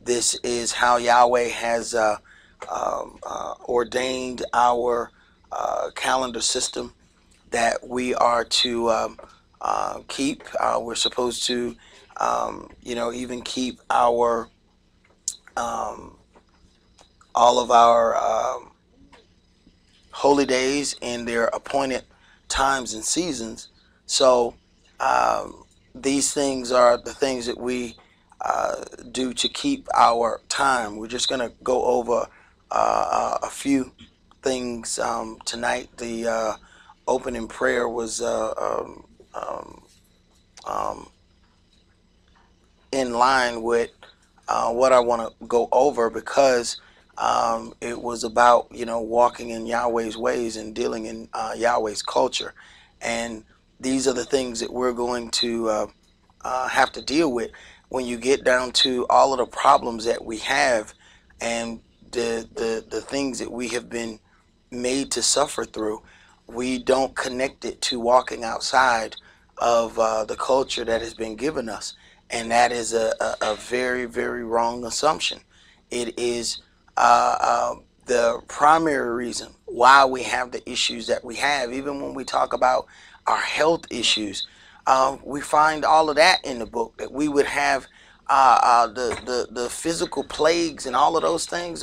This is how Yahweh has ordained our calendar system that we are to keep. We're supposed to, even keep our all of our holy days in their appointed times and seasons. So these things are the things that we do to keep our time. We're just going to go over a few things tonight. The opening prayer was in line with what I want to go over, because it was about, walking in Yahweh's ways and dealing in Yahweh's culture. And these are the things that we're going to have to deal with when you get down to all of the problems that we have and the things that we have been made to suffer through. We don't connect it to walking outside of the culture that has been given us. And that is a very, very wrong assumption. It is the primary reason why we have the issues that we have. Even when we talk about our health issues, we find all of that in the book, that we would have the physical plagues and all of those things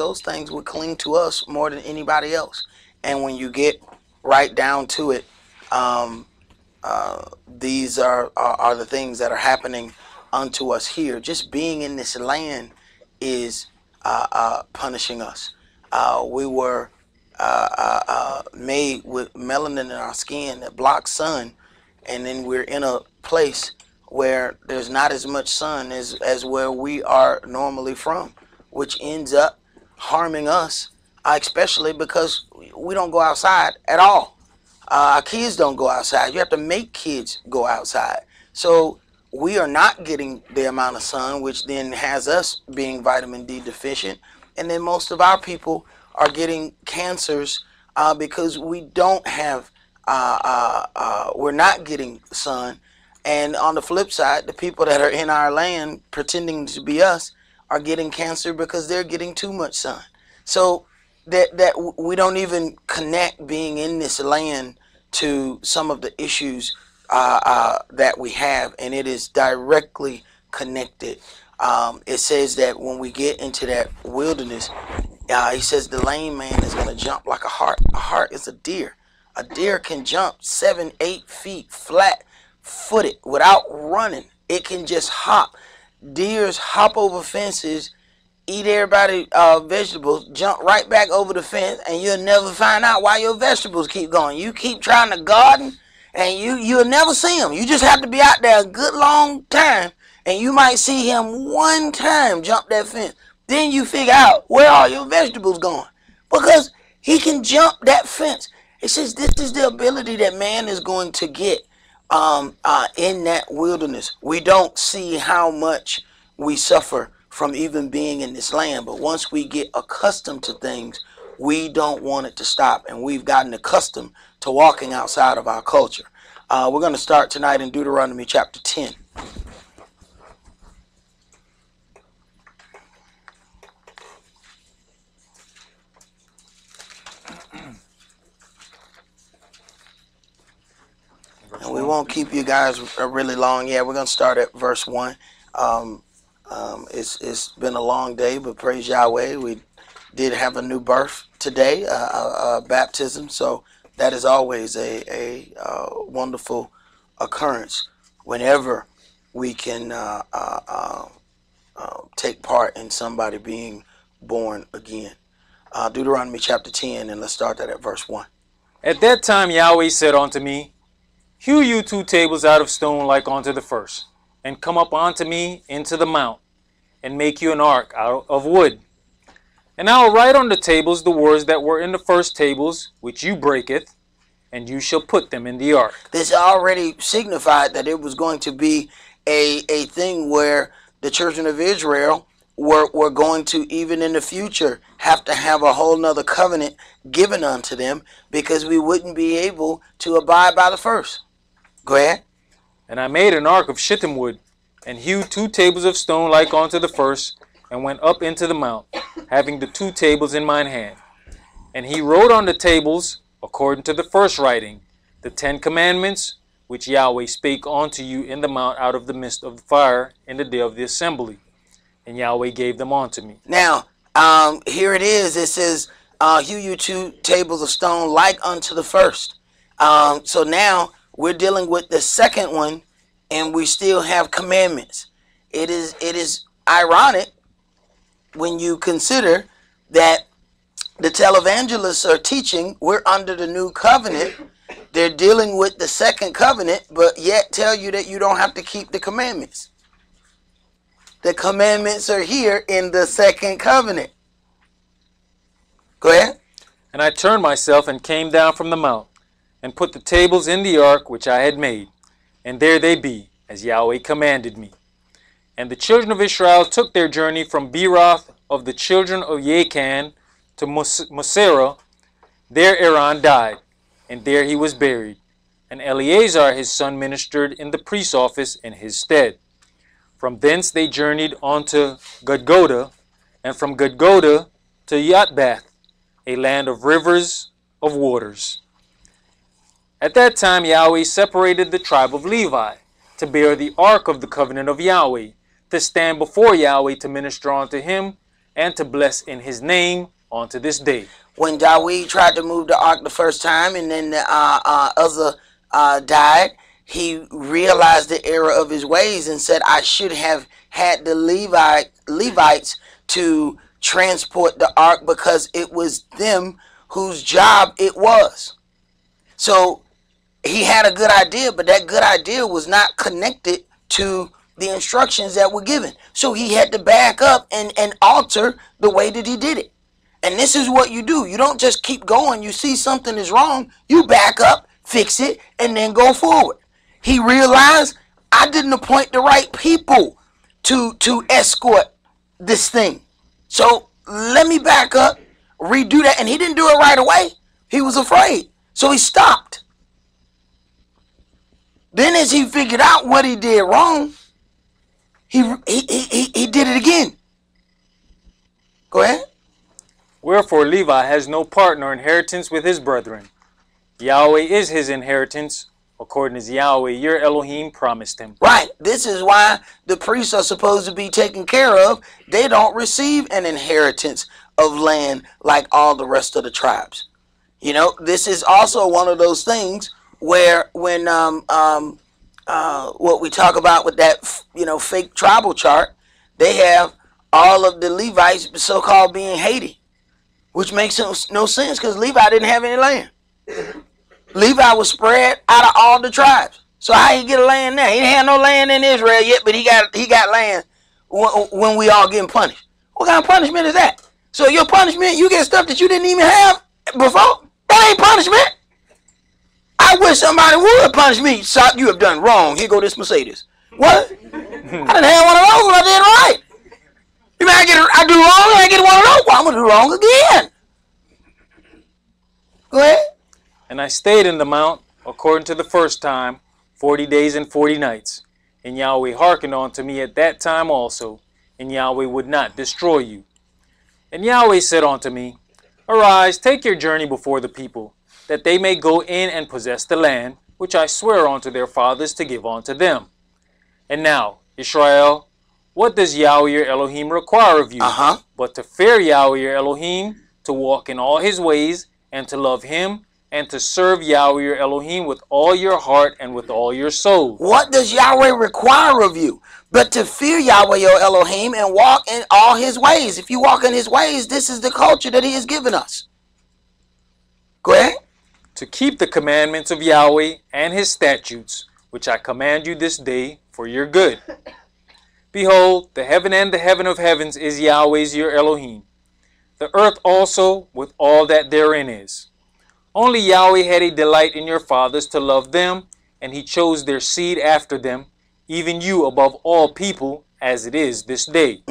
would cling to us more than anybody else. And when you get right down to it, these are the things that are happening unto us here. Just being in this land is punishing us. We were made with melanin in our skin that blocks sun, and then we're in a place where there's not as much sun as where we are normally from, which ends up harming us, especially because we don't go outside at all. Our kids don't go outside. You have to make kids go outside. So we are not getting the amount of sun, which then has us being vitamin D deficient. And then most of our people are getting cancers because we don't have, we're not getting sun. And on the flip side, the people that are in our land pretending to be us are getting cancer because they're getting too much sun. So that we don't even connect being in this land to some of the issues that we have, and it is directly connected. It says that when we get into that wilderness, he says the lame man is going to jump like a hart. A hart is a deer. A deer can jump 7-8 feet flat-footed without running. It can just hop. Deers hop over fences, eat everybody's vegetables, jump right back over the fence, and you'll never find out why your vegetables keep going. You keep trying to garden, and you'll never see him. You just have to be out there a good long time, and you might see him one time jump that fence. Then you figure out where all your vegetables going, because he can jump that fence. It says this is the ability that man is going to get in that wilderness. We don't see how much we suffer from even being in this land, but once we get accustomed to things, we don't want it to stop, and we've gotten accustomed to walking outside of our culture. We're going to start tonight in Deuteronomy chapter 10. And we won't keep you guys really long. Yeah, we're going to start at verse 1. It's been a long day, but praise Yahweh, we did have a new birth today, baptism. So that is always a wonderful occurrence whenever we can take part in somebody being born again. Deuteronomy chapter 10, and let's start that at verse 1. At that time Yahweh said unto me, Hew you 2 tables out of stone like unto the first, and come up unto me into the mount, and make you an ark out of wood. And I will write on the tables the words that were in the first tables, which you breaketh, and you shall put them in the ark. This already signified that it was going to be a thing where the children of Israel were going to, even in the future, have to have a whole nother covenant given unto them, because we wouldn't be able to abide by the first. Go ahead. And I made an ark of shittim wood, and hewed 2 tables of stone like unto the first, and went up into the mount, having the 2 tables in mine hand. And he wrote on the tables, according to the first writing, the 10 commandments, which Yahweh spake unto you in the mount out of the midst of the fire in the day of the assembly. And Yahweh gave them unto me. Now, here it is. It says, hew you 2 tables of stone like unto the first. So now we're dealing with the second one, and we still have commandments. It is ironic when you consider that the televangelists are teaching we're under the new covenant. They're dealing with the second covenant, but yet tell you that you don't have to keep the commandments. The commandments are here in the second covenant. Go ahead. And I turned myself and came down from the mount, and put the tables in the ark which I had made. And there they be, as Yahweh commanded me. And the children of Israel took their journey from Beeroth of the children of Achan to Moserah. There Aaron died, and there he was buried. And Eleazar his son ministered in the priest's office in his stead. From thence they journeyed on to Gudgoda, and from Gudgoda to Yotbath, a land of rivers of waters. At that time Yahweh separated the tribe of Levi to bear the ark of the covenant of Yahweh, to stand before Yahweh to minister unto him, and to bless in his name unto this day. When Dawid tried to move the ark the first time, and then Uzzah died, he realized the error of his ways and said, I should have had the Levites to transport the ark, because it was them whose job it was. So he had a good idea, but that good idea was not connected to the instructions that were given. So he had to back up and alter the way that he did it. And this is what you do. You don't just keep going. You see something is wrong, you back up, fix it, and then go forward. He realized, I didn't appoint the right people to escort this thing. So let me back up, redo that. And he didn't do it right away. He was afraid. So he stopped. Then as he figured out what he did wrong, he did it again. Go ahead. Wherefore Levi has no part nor inheritance with his brethren. Yahweh is his inheritance, according as Yahweh your Elohim promised him. Right. This is why the priests are supposed to be taken care of. They don't receive an inheritance of land like all the rest of the tribes. You know, this is also one of those things where when what we talk about with that, you know, fake tribal chart, they have all of the Levites so-called being Haiti, which makes no sense, because Levi didn't have any land. Levi was spread out of all the tribes. So how he get a land now? He didn't have no land in Israel yet, but he got land when we all getting punished. What kind of punishment is that? So your punishment, you get stuff that you didn't even have before? That ain't punishment. I wish somebody would punish me. So you have done wrong. Here go this Mercedes. What? I didn't have one of those when I did right. You mean I do wrong and I get one of those? Well, I'm going to do wrong again. Go ahead. And I stayed in the mount, according to the first time, 40 days and 40 nights. And Yahweh hearkened unto me at that time also, and Yahweh would not destroy you. And Yahweh said unto me, Arise, take your journey before the people, that they may go in and possess the land, which I swear unto their fathers to give unto them. And now, Israel, what does Yahweh your Elohim require of you? But to fear Yahweh your Elohim, to walk in all his ways, and to love him, and to serve Yahweh your Elohim with all your heart and with all your soul. What does Yahweh require of you? But to fear Yahweh your Elohim and walk in all his ways. If you walk in his ways, this is the culture that he has given us. Go ahead. To keep the commandments of Yahweh and his statutes, which I command you this day for your good. Behold, the heaven and the heaven of heavens is Yahweh's your Elohim. The earth also with all that therein is. Only Yahweh had a delight in your fathers to love them, and he chose their seed after them, even you above all people, as it is this day.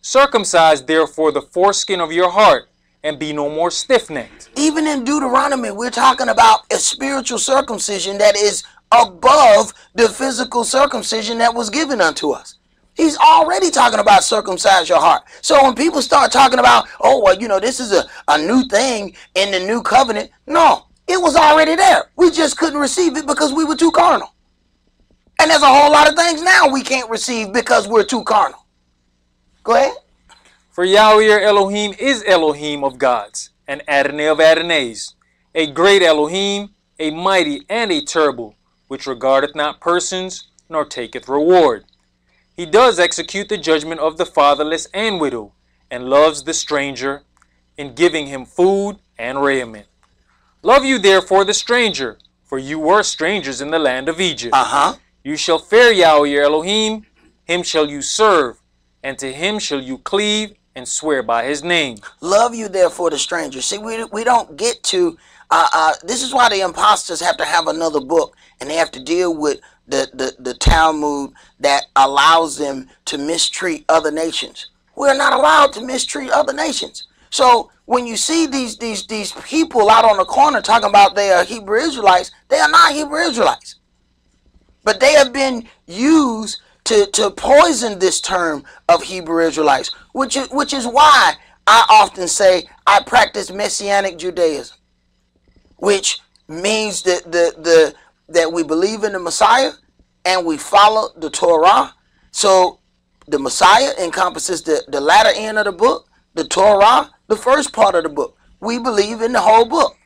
Circumcise therefore the foreskin of your heart, and be no more stiff-necked. Even in Deuteronomy, we're talking about a spiritual circumcision that is above the physical circumcision that was given unto us. He's already talking about circumcise your heart. So when people start talking about, oh, well, you know, this is a new thing in the new covenant. No, it was already there. We just couldn't receive it because we were too carnal. And there's a whole lot of things now we can't receive because we're too carnal. Go ahead. For Yahweh your Elohim is Elohim of gods, and Adonai of Adonais, a great Elohim, a mighty and a terrible, which regardeth not persons, nor taketh reward. He does execute the judgment of the fatherless and widow, and loves the stranger, in giving him food and raiment. Love you therefore the stranger, for you were strangers in the land of Egypt. You shall fear Yahweh your Elohim, him shall you serve, and to him shall you cleave, and swear by his name. Love you therefore the stranger. See, we don't get to, this is why the imposters have to have another book, and they have to deal with the Talmud that allows them to mistreat other nations. We're not allowed to mistreat other nations. So when you see these people out on the corner talking about they are Hebrew Israelites, they are not Hebrew Israelites. But they have been used to poison this term of Hebrew Israelites, which is why I often say I practice Messianic Judaism, which means that we believe in the Messiah and we follow the Torah. So the Messiah encompasses the latter end of the book, the Torah, the first part of the book. We believe in the whole book.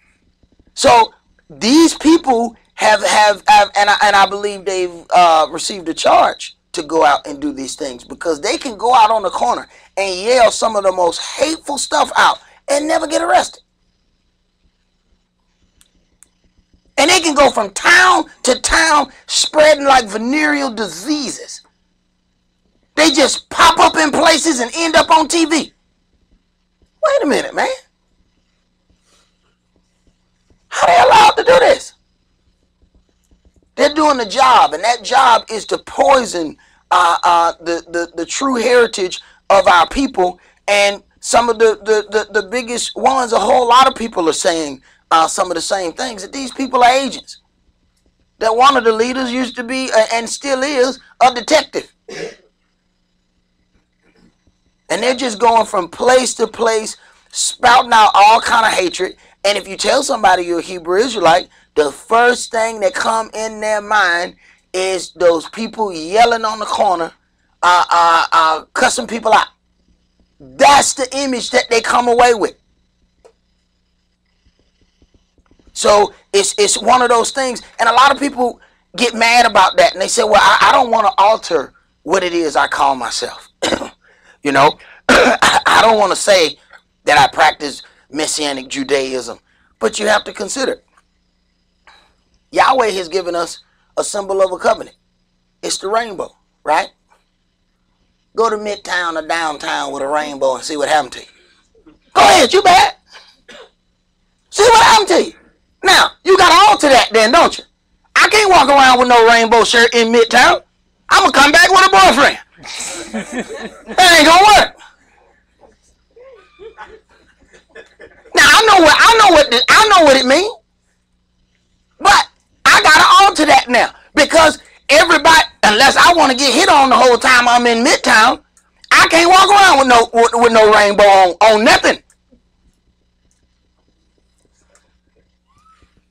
So these people have and I believe they've received a charge to go out and do these things, because they can go out on the corner and yell some of the most hateful stuff out and never get arrested. And they can go from town to town spreading like venereal diseases. They just pop up in places and end up on TV. Wait a minute, man. How they allowed to do this? They're doing the job, and that job is to poison the true heritage of our people. And some of the biggest ones, a whole lot of people are saying some of the same things, that these people are agents. That one of the leaders used to be, and still is, a detective. And they're just going from place to place, spouting out all kind of hatred. And if you tell somebody you're a Hebrew Israelite, the first thing that come in their mind is those people yelling on the corner, cussing people out. That's the image that they come away with. So it's one of those things, and a lot of people get mad about that, and they say, well, I don't want to alter what it is I call myself. You know, I don't want to say that I practice Messianic Judaism, but you have to consider, Yahweh has given us a symbol of a covenant. It's the rainbow, right? Go to Midtown or downtown with a rainbow and see what happened to you. Go ahead, you bad. See what happened to you. Now, you got to alter that then, don't you? I can't walk around with no rainbow shirt in Midtown. I'm going to come back with a boyfriend. That ain't going to work. Now, I know what it means. But I got to alter that now, because everybody, unless I want to get hit on the whole time I'm in Midtown, I can't walk around with no rainbow on nothing.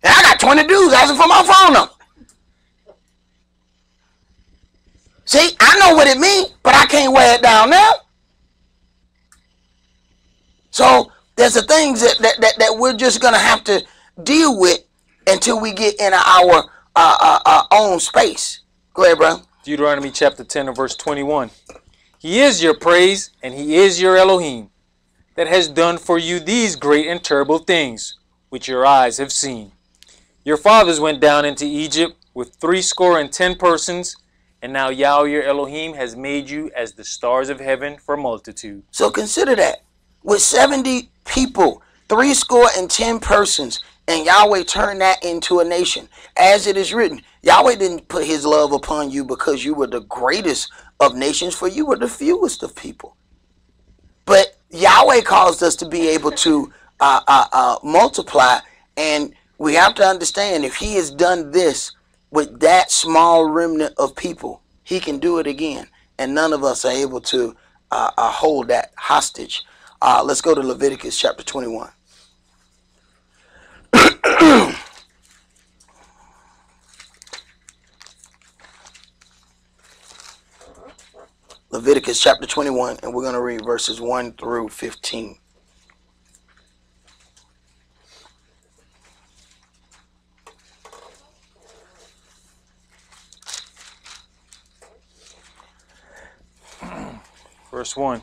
And I got 20 dudes asking for my phone number. See, I know what it means, but I can't wear it down there. So there's the things that we're just going to have to deal with until we get in our own space. Go ahead, bro. Deuteronomy chapter 10 and verse 21. He is your praise, and he is your Elohim, that has done for you these great and terrible things, which your eyes have seen. Your fathers went down into Egypt with 70 persons, and now Yahweh your Elohim has made you as the stars of heaven for multitude. So consider that. With 70 people, 70 persons, and Yahweh turned that into a nation. As it is written, Yahweh didn't put his love upon you because you were the greatest of nations, for you were the fewest of people. But Yahweh caused us to be able to multiply, and we have to understand, if he has done this, with that small remnant of people, he can do it again. And none of us are able to hold that hostage. Let's go to Leviticus chapter 21. Leviticus chapter 21, and we're going to read verses 1 through 15. Verse 1.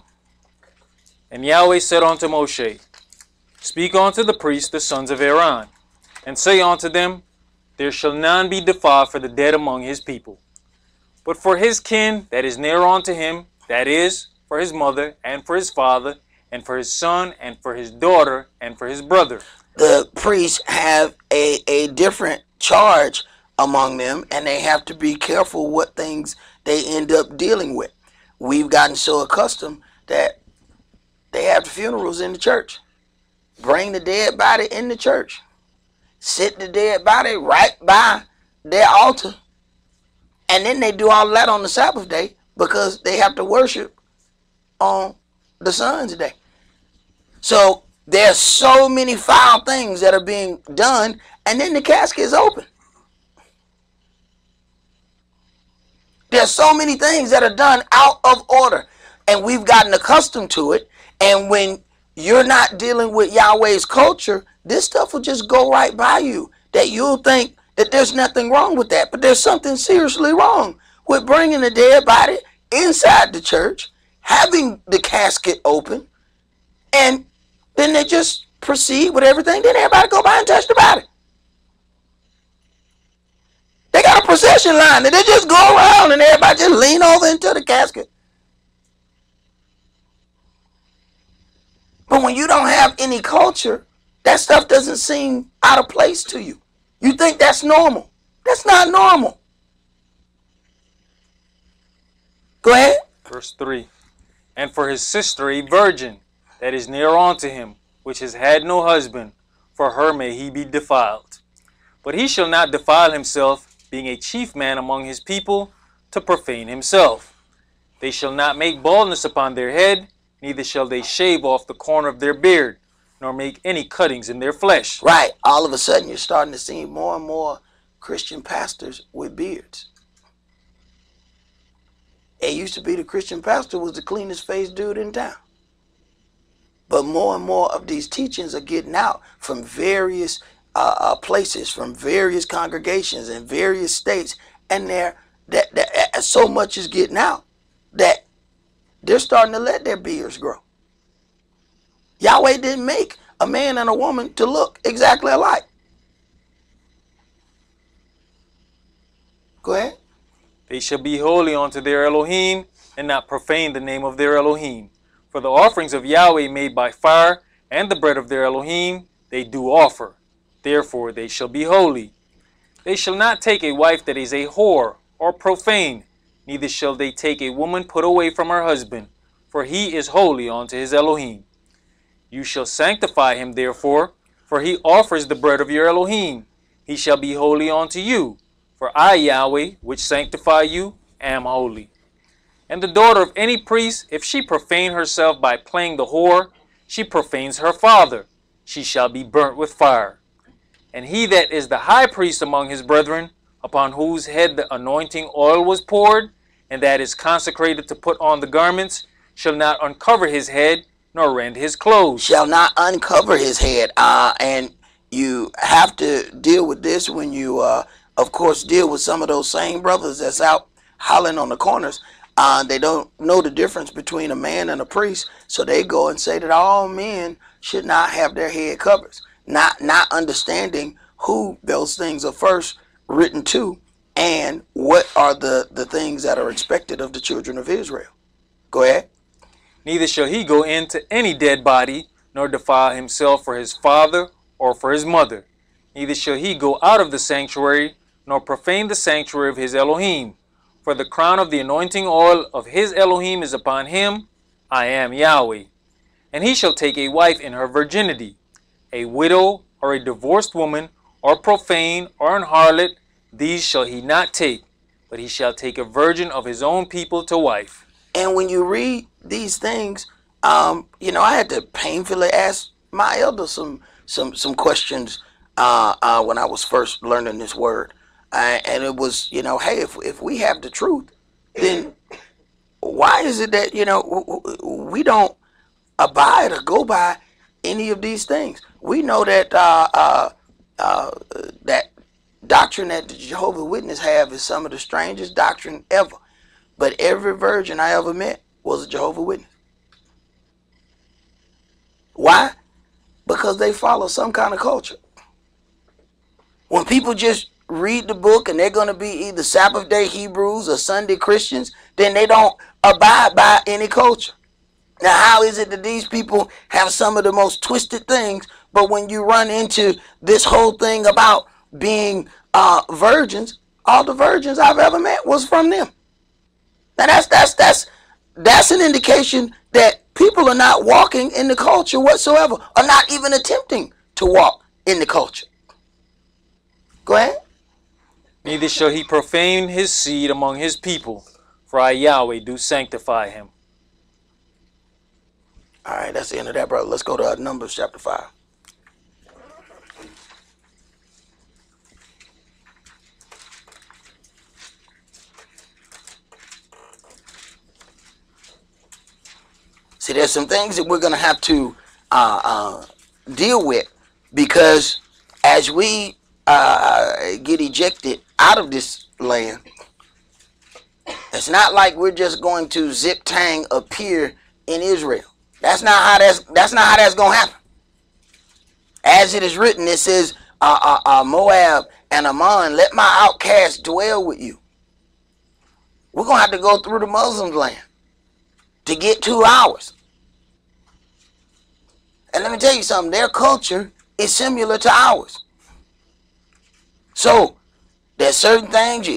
And Yahweh said unto Moshe, Speak unto the priests, the sons of Aaron, and say unto them, There shall none be defiled for the dead among his people. But for his kin that is near unto him, that is, for his mother, and for his father, and for his son, and for his daughter, and for his brother. The priests have a different charge among them, and they have to be careful what things they end up dealing with. We've gotten so accustomed that they have the funerals in the church. Bring the dead body in the church. Sit the dead body right by their altar. And then they do all that on the Sabbath day because they have to worship on the Son's day. So there's so many foul things that are being done, and then the casket is open. There's so many things that are done out of order, and we've gotten accustomed to it. And when you're not dealing with Yahweh's culture, this stuff will just go right by you, that you'll think that there's nothing wrong with that. But there's something seriously wrong with bringing the dead body inside the church, having the casket open, and then they just proceed with everything. Then everybody go by and touch the body. They got a procession line and they just go around and everybody just lean over into the casket. But when you don't have any culture, that stuff doesn't seem out of place to you. You think that's normal. That's not normal. Go ahead. Verse 3. And for his sister a virgin that is near unto him, which has had no husband, for her may he be defiled. But he shall not defile himself, being a chief man among his people, to profane himself. They shall not make baldness upon their head, neither shall they shave off the corner of their beard, nor make any cuttings in their flesh. Right. All of a sudden you're starting to see more and more Christian pastors with beards. It used to be the Christian pastor was the cleanest faced dude in town. But more and more of these teachings are getting out from various places, from various congregations in various states, and so much is getting out that they're starting to let their beards grow. Yahweh didn't make a man and a woman to look exactly alike. Go ahead. They shall be holy unto their Elohim, and not profane the name of their Elohim. For the offerings of Yahweh made by fire, and the bread of their Elohim, they do offer. Therefore they shall be holy. They shall not take a wife that is a whore, or profane, neither shall they take a woman put away from her husband, for he is holy unto his Elohim. You shall sanctify him therefore, for he offers the bread of your Elohim. He shall be holy unto you, for I, Yahweh, which sanctify you, am holy. And the daughter of any priest, if she profane herself by playing the whore, she profanes her father. She shall be burnt with fire. And he that is the high priest among his brethren, upon whose head the anointing oil was poured, and that is consecrated to put on the garments, shall not uncover his head, nor rend his clothes. Shall not uncover his head. And you have to deal with this when you, of course, deal with some of those same brothers that's out hollering on the corners. They don't know the difference between a man and a priest, so they go and say that all men should not have their head covers, not understanding who those things are first written to and what are the things that are expected of the children of Israel. Go ahead. Neither shall he go into any dead body, nor defile himself for his father or for his mother. Neither shall he go out of the sanctuary, nor profane the sanctuary of his Elohim. For the crown of the anointing oil of his Elohim is upon him. I am Yahweh. And he shall take a wife in her virginity, a widow or a divorced woman, or profane, or an harlot, these shall he not take, but he shall take a virgin of his own people to wife. And when you read these things, you know, I had to painfully ask my elder some questions when I was first learning this word. And it was, you know, hey, if we have the truth, then why is it that, you know, we don't abide or go by any of these things? We know that that doctrine that the Jehovah's Witnesses have is some of the strangest doctrine ever. But every virgin I ever met was a Jehovah's Witness. Why? Because they follow some kind of culture. When people just read the book and they're going to be either Sabbath day Hebrews or Sunday Christians, then they don't abide by any culture. Now, how is it that these people have some of the most twisted things, but when you run into this whole thing about being virgins, all the virgins I've ever met was from them? Now, that's an indication that people are not walking in the culture whatsoever, or not even attempting to walk in the culture. Go ahead. Neither shall he profane his seed among his people, for I, Yahweh, do sanctify him. All right, that's the end of that, brother. Let's go to Numbers chapter 5. See, there's some things that we're going to have to deal with, because as we get ejected out of this land, it's not like we're just going to zip-tang appear in Israel. That's not how that's going to happen. As it is written, it says, Moab and Ammon, let my outcasts dwell with you. We're going to have to go through the Muslims' land to get 2 hours. And let me tell you something, their culture is similar to ours. So, there's certain things,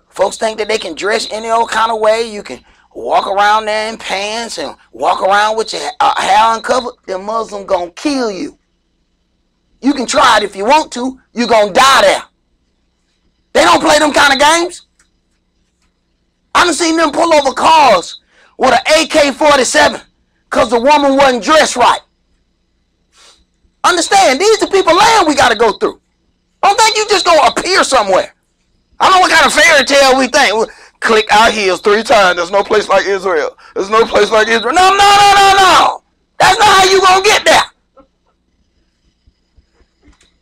folks think that they can dress any old kind of way. You can walk around there in pants and walk around with your hair uncovered. The Muslim gonna kill you. You can try it if you want to. You're gonna die there. They don't play them kind of games. I done seen them pull over cars with an AK-47 because the woman wasn't dressed right. Understand, these are the people land we got to go through. Don't think you just gonna appear somewhere. I don't know what kind of fairy tale we think. We'll click our heels 3 times. There's no place like Israel. There's no place like Israel. No, no, no, no, no. That's not how you gonna get there.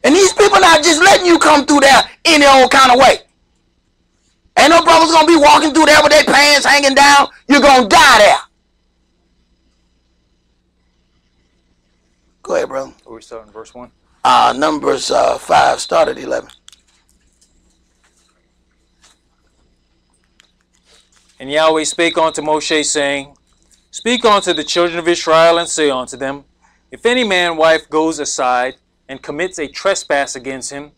And these people not just letting you come through there any old kind of way. Ain't no brothers gonna be walking through there with their pants hanging down. You're gonna die there. Go ahead, brother. Are we starting verse 1? Numbers 5, start at 11. And Yahweh spake unto Moshe, saying, Speak unto the children of Israel, and say unto them, If any man wife goes aside, and commits a trespass against him,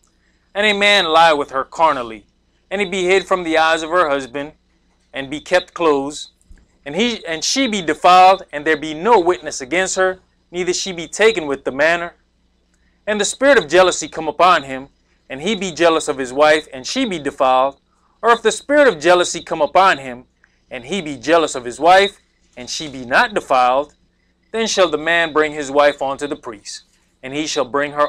and a man lie with her carnally, and he be hid from the eyes of her husband, and be kept close, and she be defiled, and there be no witness against her, neither she be taken with the manner, and the spirit of jealousy come upon him, and he be jealous of his wife, and she be defiled, or if the spirit of jealousy come upon him, and he be jealous of his wife, and she be not defiled, then shall the man bring his wife unto the priest, and he shall bring her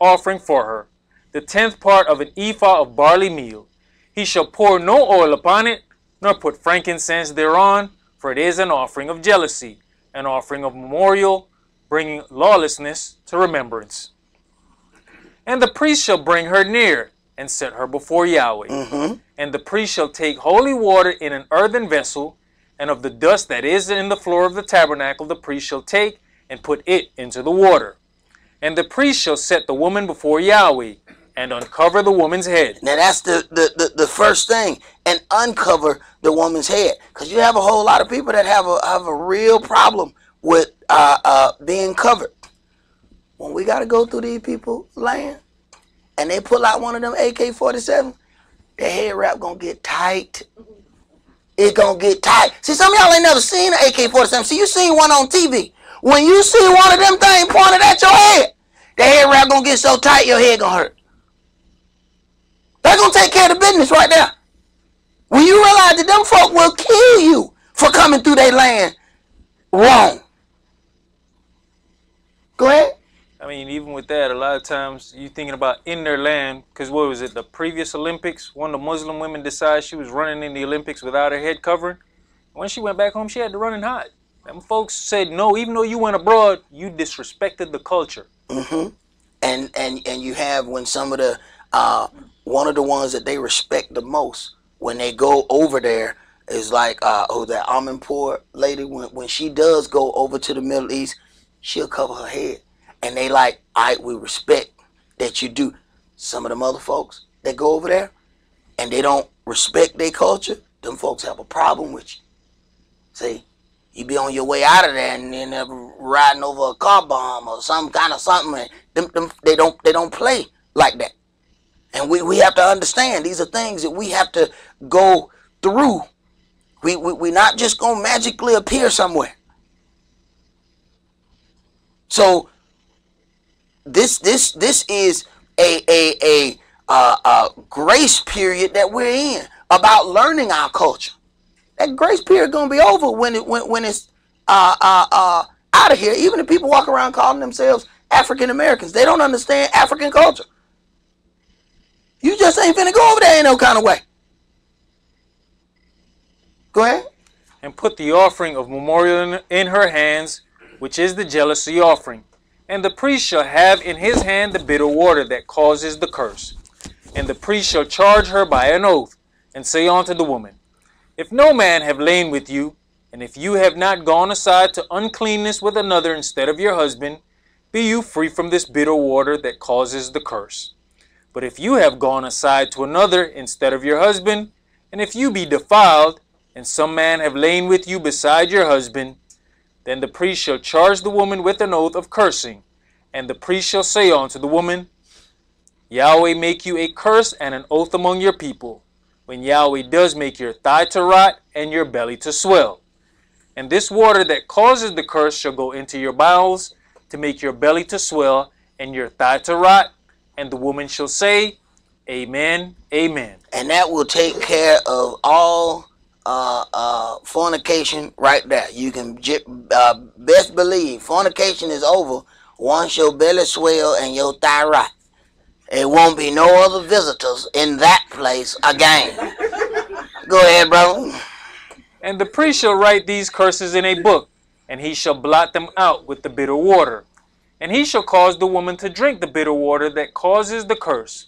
offering for her, the 10th part of an ephah of barley meal. He shall pour no oil upon it, nor put frankincense thereon, for it is an offering of jealousy, an offering of memorial, bringing lawlessness to remembrance. And the priest shall bring her near, and set her before Yahweh. And the priest shall take holy water in an earthen vessel, and of the dust that is in the floor of the tabernacle the priest shall take, and put it into the water. And the priest shall set the woman before Yahweh, and uncover the woman's head. Now that's the first thing, and uncover the woman's head, because you have a whole lot of people that have a real problem with being covered. When we got to go through these people's land, and they pull out one of them AK-47, their head wrap gonna get tight. It's gonna get tight. See, some of y'all ain't never seen an AK-47. See, you seen one on TV. When you see one of them things pointed at your head, the head wrap gonna get so tight your head gonna hurt. They're going to take care of the business right there. When you realize that them folk will kill you for coming through their land wrong. Go ahead. I mean, even with that, a lot of times you thinking about in their land, because what was it, the previous Olympics, one of the Muslim women decided she was running in the Olympics without her head covering. When she went back home, she had to run in hot. Them folks said, no, even though you went abroad, you disrespected the culture. Mm-hmm. And you have when some of the, one of the ones that they respect the most, when they go over there, is like, that Amanpour lady, when she does go over to the Middle East, she'll cover her head. And they like, all right, we respect that you do. Some of them other folks that go over there and they don't respect their culture, them folks have a problem with you. See, you be on your way out of there and then riding over a car bomb or some kind of something. And they don't play like that. And we have to understand these are things that we have to go through. We not just gonna magically appear somewhere. So this is a grace period that we're in about learning our culture. That grace period gonna be over when it's out of here. Even the people walk around calling themselves African Americans, they don't understand African culture. You just ain't finna go over there in no kind of way. Go ahead. And put the offering of memorial in her hands, which is the jealousy offering. And the priest shall have in his hand the bitter water that causes the curse. And the priest shall charge her by an oath, and say unto the woman, if no man have lain with you, and if you have not gone aside to uncleanness with another instead of your husband, be you free from this bitter water that causes the curse. But if you have gone aside to another instead of your husband, and if you be defiled, and some man have lain with you beside your husband, then the priest shall charge the woman with an oath of cursing, and the priest shall say unto the woman, Yahweh make you a curse and an oath among your people, when Yahweh does make your thigh to rot and your belly to swell. And this water that causes the curse shall go into your bowels, to make your belly to swell and your thigh to rot, and the woman shall say, Amen, Amen. And that will take care of all fornication right there. You can best believe fornication is over once your belly swell and your thigh rot. It won't be no other visitors in that place again. Go ahead, brother. And the priest shall write these curses in a book, and he shall blot them out with the bitter water. And he shall cause the woman to drink the bitter water that causes the curse.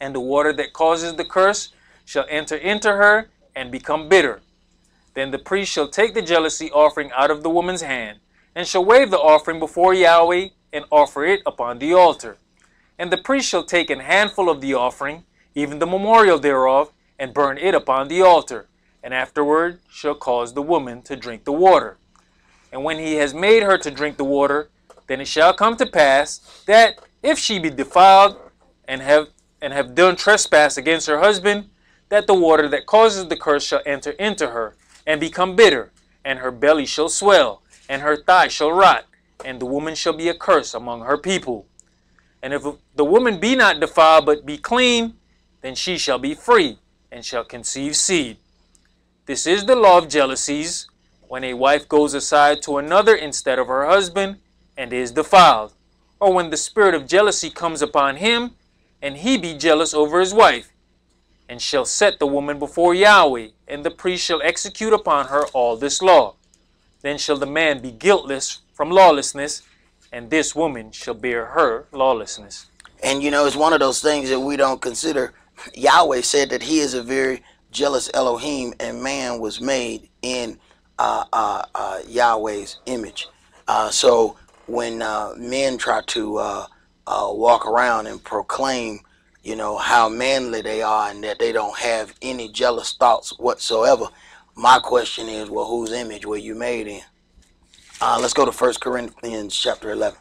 And the water that causes the curse shall enter into her and become bitter. Then the priest shall take the jealousy offering out of the woman's hand, and shall wave the offering before Yahweh, and offer it upon the altar. And the priest shall take an handful of the offering, even the memorial thereof, and burn it upon the altar, and afterward shall cause the woman to drink the water. And when he has made her to drink the water, then it shall come to pass that if she be defiled and have done trespass against her husband, that the water that causes the curse shall enter into her and become bitter, and her belly shall swell, and her thigh shall rot, and the woman shall be a curse among her people. And if the woman be not defiled but be clean, then she shall be free, and shall conceive seed. This is the law of jealousies, when a wife goes aside to another instead of her husband, and is defiled, or when the spirit of jealousy comes upon him, and he be jealous over his wife, and shall set the woman before Yahweh, and the priest shall execute upon her all this law. Then shall the man be guiltless from lawlessness, and this woman shall bear her lawlessness. And you know, it's one of those things that we don't consider. Yahweh said that he is a very jealous Elohim, and man was made in Yahweh's image. So when men try to walk around and proclaim, you know, how manly they are and that they don't have any jealous thoughts whatsoever, my question is, well, whose image were you made in? Let's go to 1 Corinthians chapter 11.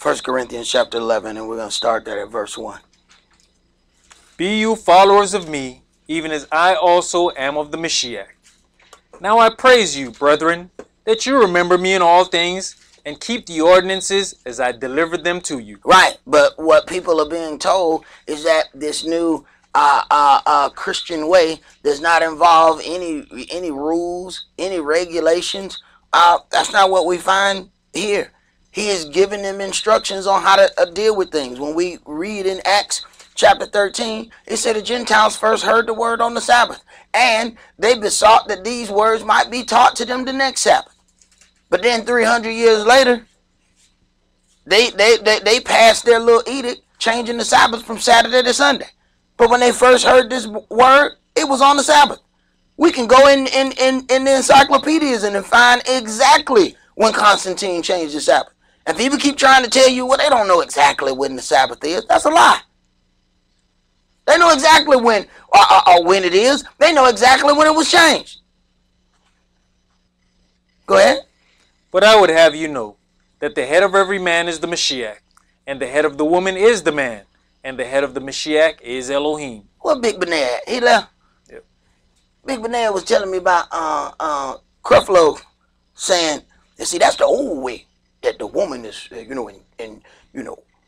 1 Corinthians chapter 11, and we're going to start there at verse 1. Be you followers of me, even as I also am of the Mashiach. Now I praise you, brethren, that you remember me in all things, and keep the ordinances as I delivered them to you. Right, but what people are being told is that this new Christian way does not involve any rules, any regulations. That's not what we find here. He is giving them instructions on how to deal with things. When we read in Acts chapter 13, it said the Gentiles first heard the word on the Sabbath, and they besought that these words might be taught to them the next Sabbath. But then 300 years later, they passed their little edict, changing the Sabbath from Saturday to Sunday. But when they first heard this word, it was on the Sabbath. We can go in the encyclopedias and find exactly when Constantine changed the Sabbath. And people keep trying to tell you, well, they don't know exactly when the Sabbath is. That's a lie. They know exactly when it is. They know exactly when it was changed. Go ahead. But I would have you know that the head of every man is the Mashiach, and the head of the woman is the man, and the head of the Mashiach is Elohim. What Big Benad? He left? Yep. Big Benad was telling me about Creflo saying, you see, that's the old way, that the woman is,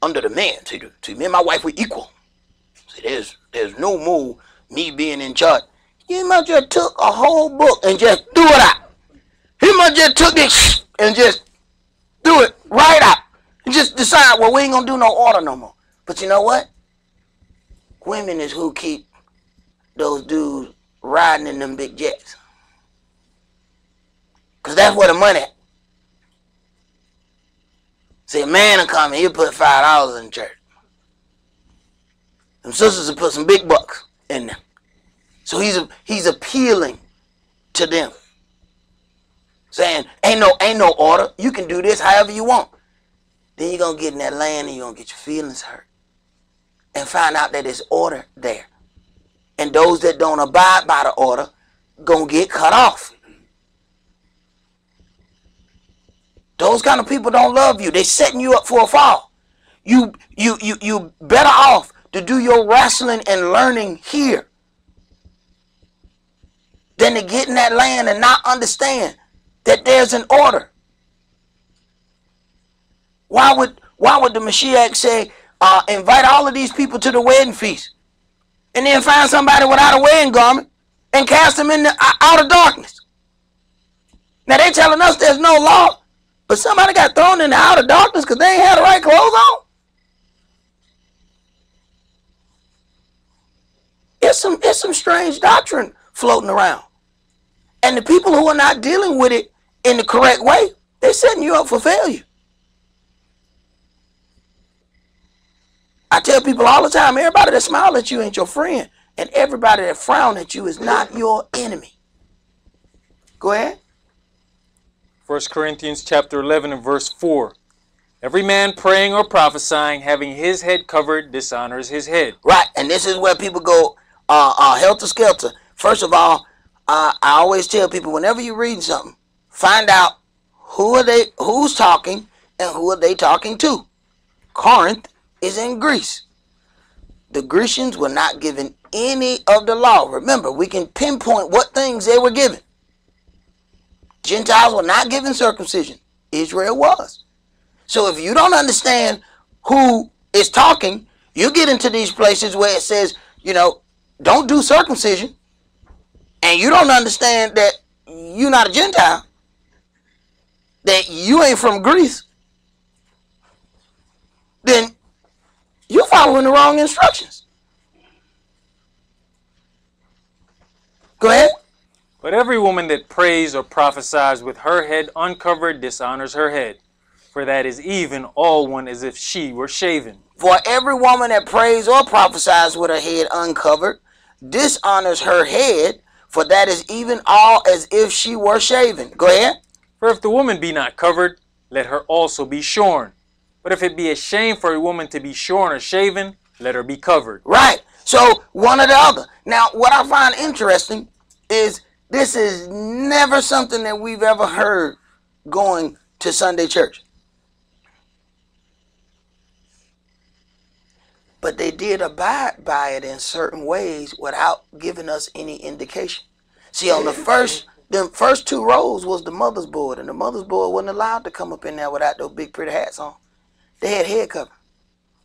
under the man. See, me and my wife, we equal. See, there's no more me being in charge. You must just took a whole book and just threw it out. He must just took this and just do it right out. And just decide, well, we ain't gonna do no order no more. But you know what? Women is who keep those dudes riding in them big jets. Because that's where the money at. See, a man will come and he'll put $5 in church. Them sisters will put some big bucks in them. So he's appealing to them. Saying, ain't no order. You can do this however you want. Then you're going to get in that land and you're going to get your feelings hurt. And find out that there's order there. And those that don't abide by the order going to get cut off. Those kind of people don't love you. They're setting you up for a fall. You better off to do your wrestling and learning here than to get in that land and not understand that there's an order. Why would the Mashiach say, invite all of these people to the wedding feast, and then find somebody without a wedding garment and cast them in the outer darkness? Now they're telling us there's no law, but somebody got thrown in the outer darkness because they ain't had the right clothes on. It's some strange doctrine floating around. And the people who are not dealing with it in the correct way, they're setting you up for failure. I tell people all the time, everybody that smiles at you ain't your friend, and everybody that frowns at you is not your enemy. Go ahead. 1 Corinthians chapter 11 and verse 4. Every man praying or prophesying, having his head covered, dishonors his head. Right, and this is where people go helter-skelter. First of all, I always tell people, whenever you're reading something, find out who's talking and who are they talking to. Corinth is in Greece. The Grecians were not given any of the law. Remember, we can pinpoint what things they were given. Gentiles were not given circumcision. Israel was. So if you don't understand who is talking, you get into these places where it says, don't do circumcision, and you don't understand that you're not a Gentile, that you ain't from Greece, then you're following the wrong instructions. Go ahead. But every woman that prays or prophesies with her head uncovered dishonors her head, for that is even all one as if she were shaven. For every woman that prays or prophesies with her head uncovered dishonors her head, for that is even all as if she were shaven. Go ahead. For if the woman be not covered, let her also be shorn. But if it be a shame for a woman to be shorn or shaven, let her be covered. Right. So one or the other. Now, what I find interesting is this is never something that we've ever heard going to Sunday church. But they did abide by it in certain ways without giving us any indication. See, on the first 2 rows was the mother's board, and the mother's board wasn't allowed to come up in there without those big pretty hats on. They had head covering,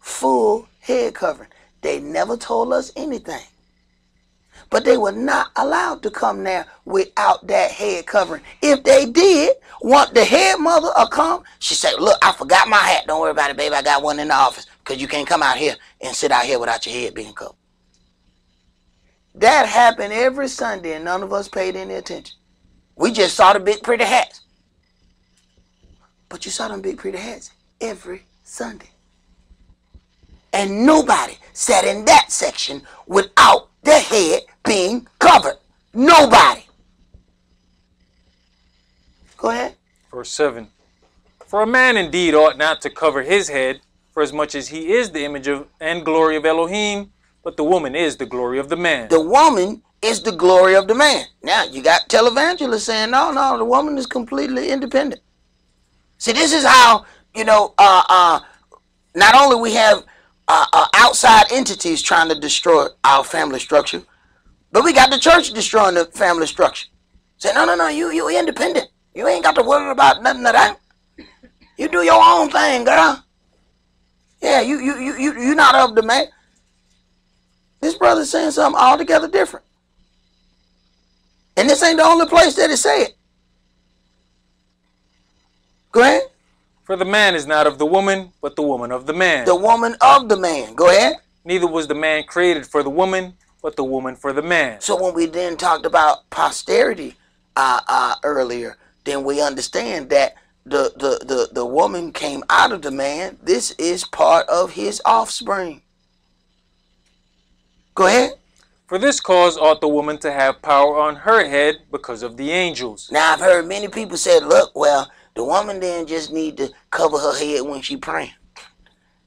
full head covering. They never told us anything. But they were not allowed to come there without that head covering. If they did, want the head mother or come, she said, look, I forgot my hat. Don't worry about it, baby. I got one in the office, because you can't come out here and sit out here without your head being covered. That happened every Sunday, and none of us paid any attention. We just saw the big pretty hats. But you saw them big pretty hats every Sunday. And nobody sat in that section without their head being covered. Nobody. Go ahead. Verse 7. For a man indeed ought not to cover his head, for as much as he is the image of and glory of Elohim, but the woman is the glory of the man. The woman is the glory of the man. Now, you got televangelists saying, no, the woman is completely independent. See, this is how, not only we have outside entities trying to destroy our family structure, but we got the church destroying the family structure. Say, no, you independent. You ain't got to worry about nothing of that. You do your own thing, girl. Yeah, you not of the man. This brother's saying something altogether different. And this ain't the only place that it say it. Go ahead. For the man is not of the woman, but the woman of the man. The woman of the man. Go ahead. Neither was the man created for the woman, but the woman for the man. So when we then talked about posterity earlier, then we understand that the woman came out of the man. This is part of his offspring. Go ahead. For this cause ought the woman to have power on her head because of the angels. Now I've heard many people say, look, well, the woman then just need to cover her head when she praying.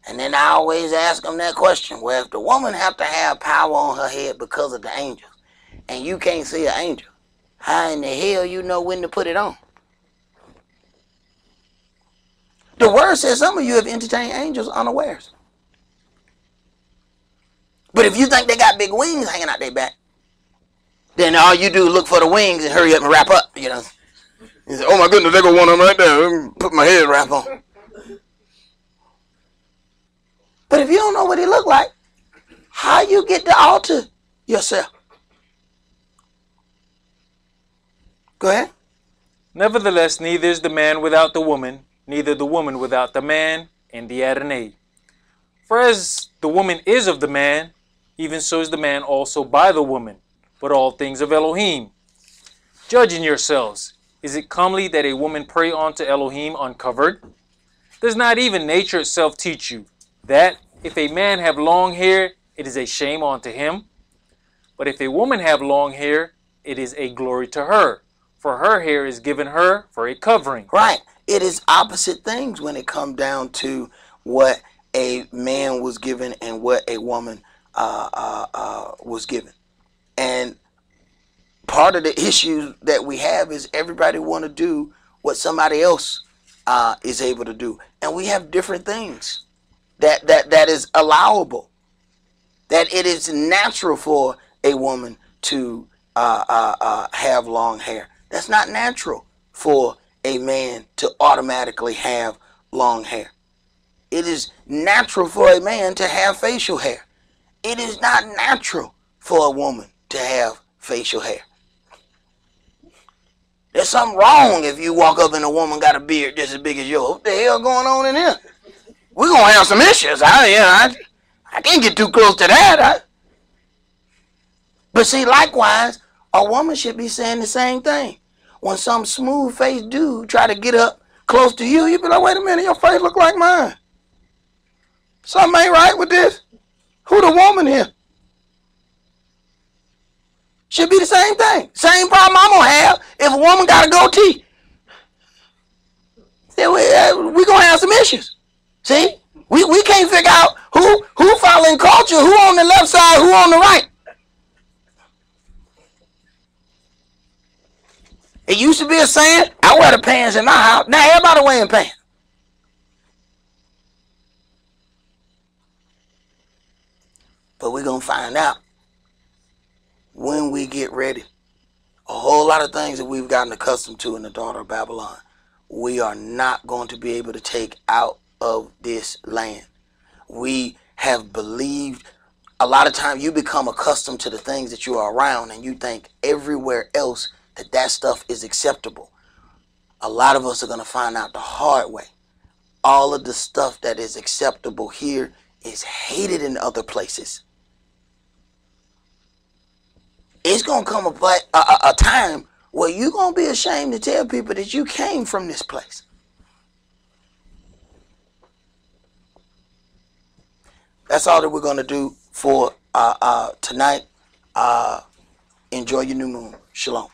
And then I always ask them that question. Well, if the woman have to have power on her head because of the angels, and you can't see an angel, how in the hell you know when to put it on? The word says some of you have entertained angels unawares. But if you think they got big wings hanging out their back, then all you do is look for the wings and hurry up and wrap up, You say, oh my goodness, there go one of them right there. Let me put my head wrap on. But if you don't know what he look like, how you get to alter yourself? Go ahead. Nevertheless, neither is the man without the woman, neither the woman without the man in the Adonai. For as the woman is of the man, even so is the man also by the woman, but all things of Elohim. Judging yourselves, is it comely that a woman pray unto Elohim uncovered? Does not even nature itself teach you that if a man have long hair, it is a shame unto him? But if a woman have long hair, it is a glory to her, for her hair is given her for a covering. Right. It is opposite things when it comes down to what a man was given and what a woman was given. And part of the issue that we have is everybody want to do what somebody else is able to do. And we have different things that is allowable. That it is natural for a woman to have long hair. That's not natural for a man to automatically have long hair. It is natural for a man to have facial hair. It is not natural for a woman to have facial hair. There's something wrong if you walk up and a woman got a beard just as big as yours. What the hell going on in here? We're going to have some issues. I can't get too close to that. But see, likewise, a woman should be saying the same thing. When some smooth-faced dude try to get up close to you, you be like, wait a minute, your face look like mine. Something ain't right with this. Who the woman here? Should be the same thing. Same problem I'm going to have if a woman got a goatee. We're going to have some issues. See? We can't figure out who following culture, who on the left side, who on the right. It used to be a saying, I wear the pants in my house. Now everybody wearing pants. find out when we get ready. A whole lot of things that we've gotten accustomed to in the daughter of Babylon, we are not going to be able to take out of this land. We have believed. A lot of times you become accustomed to the things that you are around and you think everywhere else that stuff is acceptable. A lot of us are going to find out the hard way. All of the stuff that is acceptable here is hated in other places. It's going to come a time where you're going to be ashamed to tell people that you came from this place. That's all that we're going to do for tonight. Enjoy your new moon. Shalom.